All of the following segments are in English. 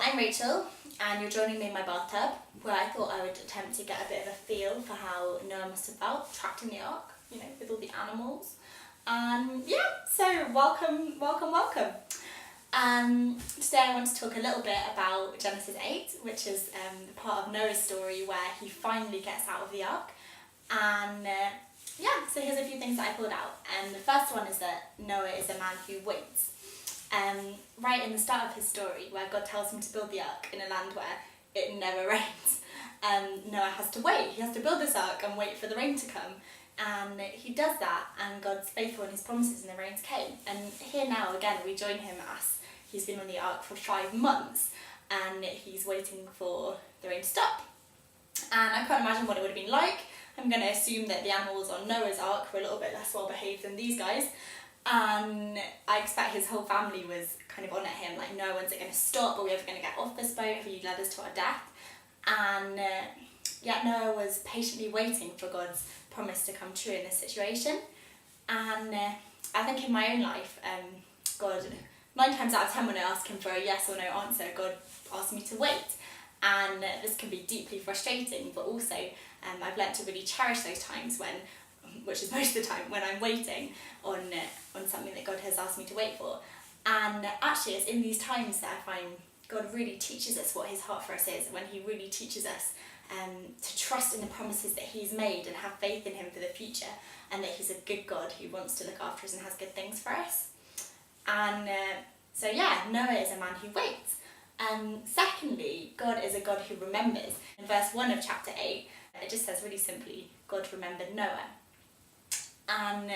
I'm Rachel, and you're joining me in my bathtub, where I thought I would attempt to get a bit of a feel for how Noah must have felt trapped in the ark, with all the animals. And so welcome. Today I want to talk a little bit about Genesis 8, which is the part of Noah's story where he finally gets out of the ark. And so here's a few things that I pulled out. And the first one is that Noah is a man who waits. Right in the start of his story, where God tells him to build the ark in a land where it never rains, Noah has to wait. He has to build this ark and wait for the rain to come. And he does that, and God's faithful in his promises, and the rains came. And here now, again, we join him as he's been on the ark for 5 months, and he's waiting for the rain to stop. And I can't imagine what it would have been like. I'm going to assume that the animals on Noah's ark were a little bit less well behaved than these guys. And I expect his whole family was kind of on at him, like, no, when's it going to stop? Are we ever going to get off this boat? Have you led us to our death? And Noah was patiently waiting for God's promise to come true in this situation. And I think in my own life, God, 9 times out of 10 when I ask him for a yes or no answer, God asks me to wait. And this can be deeply frustrating, but also I've learnt to really cherish those times which is most of the time, when I'm waiting on something that God has asked me to wait for. And actually it's in these times that I find God really teaches us what his heart for us is, when he really teaches us to trust in the promises that he's made and have faith in him for the future, and that he's a good God who wants to look after us and has good things for us. And Noah is a man who waits. Secondly, God is a God who remembers. In verse 1 of chapter 8, it just says really simply, God remembered Noah. And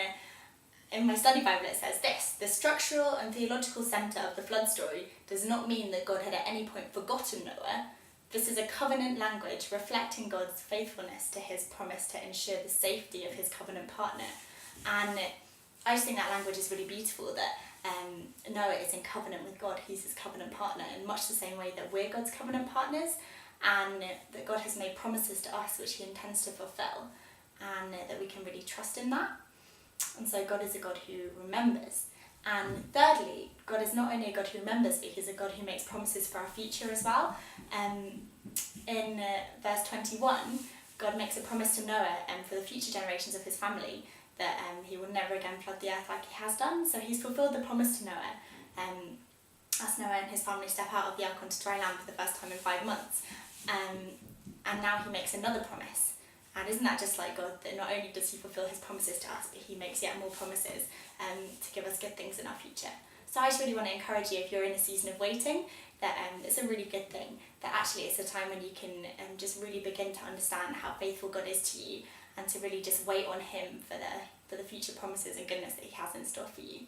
in my study Bible it says this: the structural and theological centre of the flood story does not mean that God had at any point forgotten Noah. This is a covenant language reflecting God's faithfulness to his promise to ensure the safety of his covenant partner. And I just think that language is really beautiful, that Noah is in covenant with God. He's his covenant partner in much the same way that we're God's covenant partners, and that God has made promises to us which he intends to fulfill, and that we can really trust in that. And so God is a God who remembers. And thirdly, God is not only a God who remembers, but he's a God who makes promises for our future as well. In verse 21, God makes a promise to Noah for the future generations of his family, that he will never again flood the earth like he has done. So he's fulfilled the promise to Noah, as Noah and his family step out of the ark onto dry land for the first time in 5 months. And now he makes another promise. And isn't that just like God, that not only does he fulfill his promises to us, but he makes yet more promises to give us good things in our future. So I just really want to encourage you, if you're in a season of waiting, that it's a really good thing, that actually it's a time when you can just really begin to understand how faithful God is to you, and to really just wait on him for the future promises and goodness that he has in store for you.